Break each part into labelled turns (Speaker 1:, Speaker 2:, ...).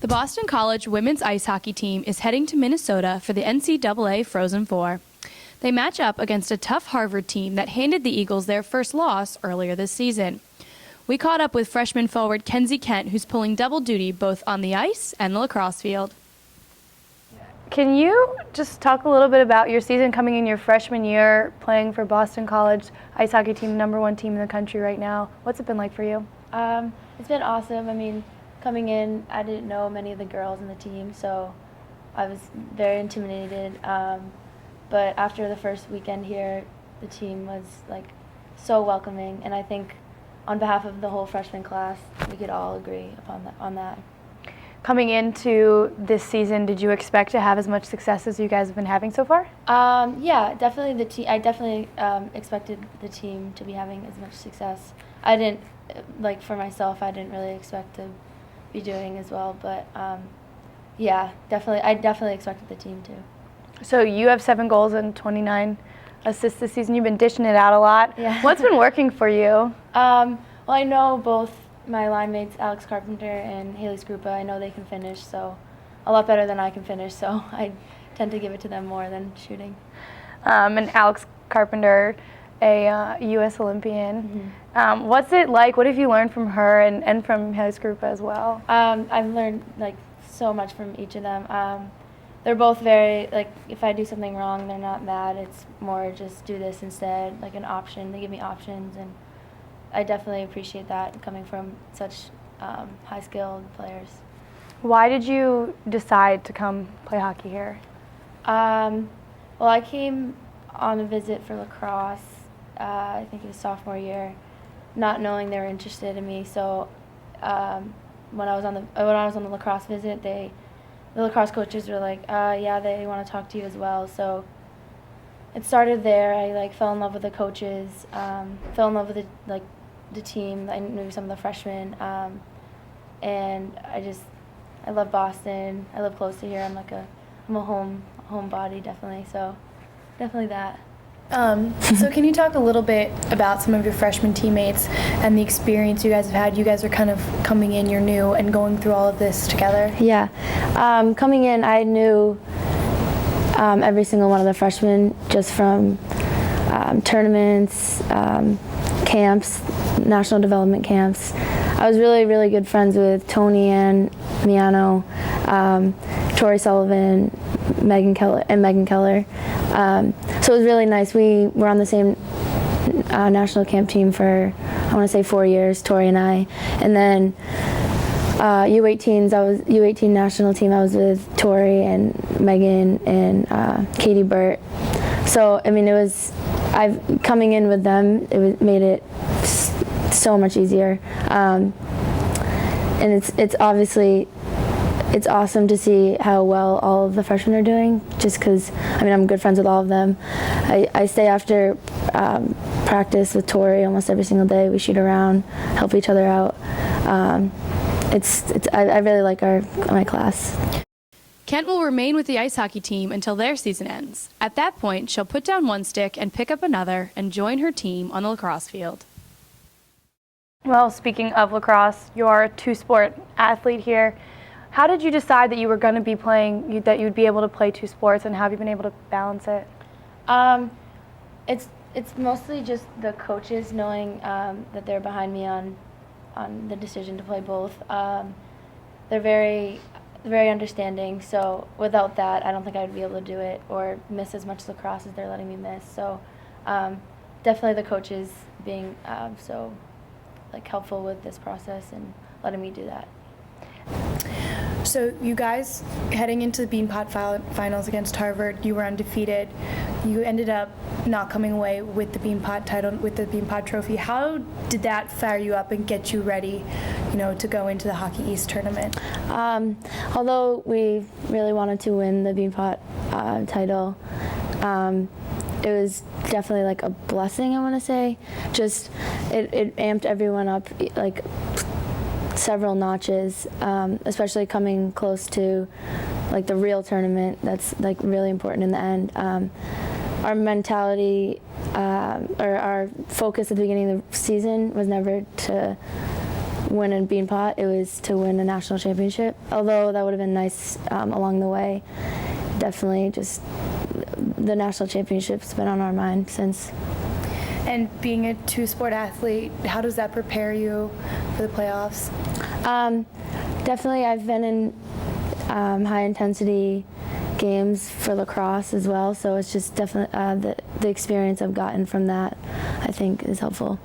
Speaker 1: The Boston College women's ice hockey team is heading to Minnesota for the NCAA Frozen Four. They match up against a tough Harvard team that handed the Eagles their first loss earlier this season. We caught up with freshman forward Kenzie Kent, who's pulling double duty both on the ice and the lacrosse field.
Speaker 2: Can you just talk a little bit about your season coming in your freshman year, playing for Boston College ice hockey team, #1 team in the country right now? What's it been like for you?
Speaker 3: It's been awesome. I mean, coming in, I didn't know many of the girls in the team, so I was very intimidated. But after the first weekend here, the team was like so welcoming, and I think on behalf of the whole freshman class, we could all agree on that.
Speaker 2: Coming into this season, did you expect to have as much success as you guys have been having so far?
Speaker 3: Yeah, definitely. I definitely expected the team to be having as much success. I didn't, for myself, I didn't really expect to be doing as well, but yeah, definitely. I definitely expected the team to.
Speaker 2: So you have 7 goals and 29 assists this season. You've been dishing it out a lot.
Speaker 3: Yeah.
Speaker 2: What's been working for you?
Speaker 3: Well, I know both my line mates, Alex Carpenter and Haley Skrupa, I know they can finish, so a lot better than I can finish, so I tend to give it to them more than shooting.
Speaker 2: And Alex Carpenter, a U.S. Olympian.
Speaker 3: Mm-hmm.
Speaker 2: What's it like? What have you learned from her and from Haley Skrupa as well?
Speaker 3: I've learned so much from each of them. They're both very, if I do something wrong, they're not mad. It's more just do this instead, like an option. They give me options, and I definitely appreciate that coming from such high-skilled players.
Speaker 2: Why did you decide to come play hockey here?
Speaker 3: Well, I came on a visit for lacrosse, I think it was sophomore year, not knowing they were interested in me. So when I was on the lacrosse visit, the lacrosse coaches were like, yeah, they want to talk to you as well. So it started there. I fell in love with the coaches, fell in love with the team. I knew some of the freshmen, and I love Boston. I live close to here. I'm a homebody, definitely. So definitely that.
Speaker 2: So can you talk a little bit about some of your freshman teammates and the experience you guys have had? You guys are kind of coming in, you're new, and going through all of this together.
Speaker 3: Yeah. Coming in, I knew every single one of the freshmen just from tournaments, camps, national development camps. I was really, really good friends with Tony and Miano, Tori Sullivan, Megan Keller. So it was really nice. We were on the same national camp team for, I want to say 4 years, Tori and I. And then U18s, I was U18 national team. I was with Tori and Megan and Katie Burt. So I mean, coming in with them. Made it so much easier. And it's obviously. It's awesome to see how well all of the freshmen are doing, just because, I'm good friends with all of them. I stay after practice with Tori almost every single day. We shoot around, help each other out. I really like my class.
Speaker 1: Kent will remain with the ice hockey team until their season ends. At that point, she'll put down one stick and pick up another and join her team on the lacrosse field.
Speaker 2: Well, speaking of lacrosse, you are a 2-sport athlete here. How did you decide that you were going to be playing, that you'd be able to play 2 sports, and how have you been able to balance it?
Speaker 3: It's mostly just the coaches knowing that they're behind me on the decision to play both. They're very, very understanding. So without that, I don't think I'd be able to do it or miss as much lacrosse as they're letting me miss. So definitely the coaches being so helpful with this process and letting me do that.
Speaker 2: So you guys, heading into the Beanpot finals against Harvard, you were undefeated. You ended up not coming away with the Beanpot title, with the Beanpot trophy. How did that fire you up and get you ready, to go into the Hockey East tournament?
Speaker 3: Although we really wanted to win the Beanpot title, it was definitely a blessing, I want to say. Just it amped everyone up several notches, especially coming close to the real tournament. That's really important in the end. Our mentality or our focus at the beginning of the season was never to win a Beanpot, it was to win a national championship. Although that would have been nice along the way. Definitely just the national championship's been on our mind since.
Speaker 2: And being a two-sport athlete, how does that prepare you for the playoffs?
Speaker 3: Definitely, I've been in high-intensity games for lacrosse as well, so it's just definitely the experience I've gotten from that, I think, is helpful.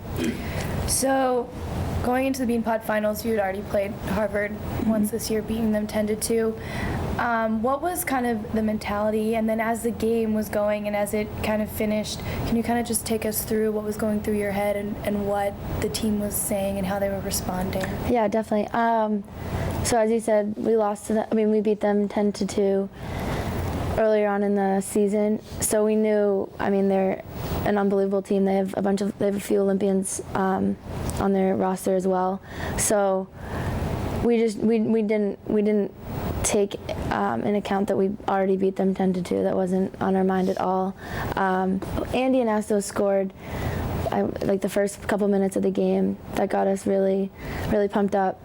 Speaker 2: So, going into the Beanpot finals, you had already played Harvard once this year, beating them 10-2. What was kind of the mentality, and then as the game was going and as it kind of finished, can you kind of just take us through what was going through your head and what the team was saying and how they were responding?
Speaker 3: Yeah, definitely. So as you said, we beat them 10-2 earlier on in the season. So we knew, they're an unbelievable team. They have a few Olympians on their roster as well. So we didn't take in account that we already beat them 10-2. That wasn't on our mind at all. Andy and Astos scored like the first couple minutes of the game. That got us really, really pumped up.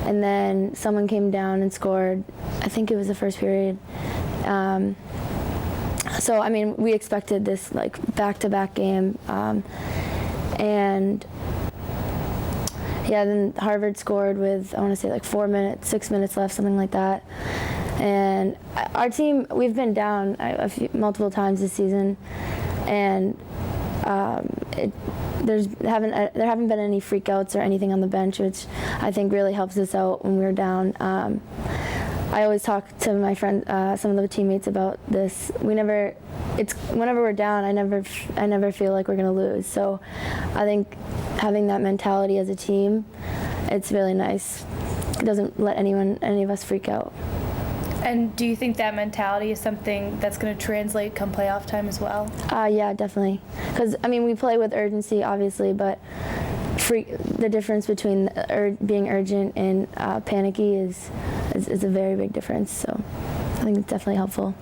Speaker 3: And then someone came down and scored. I think it was the first period. So we expected this like back-to-back game, and yeah, then Harvard scored with, I want to say, like 6 minutes left, something like that. And our team, we've been down multiple times this season, and there haven't been any freakouts or anything on the bench, which I think really helps us out when we're down. I always talk to my friend, some of the teammates about this. Whenever we're down, I never feel like we're gonna lose. So I think having that mentality as a team, it's really nice. It doesn't let any of us freak out.
Speaker 2: And do you think that mentality is something that's going to translate come playoff time as well?
Speaker 3: Yeah, definitely. Because we play with urgency, obviously, but the difference between being urgent and panicky is a very big difference. So I think it's definitely helpful.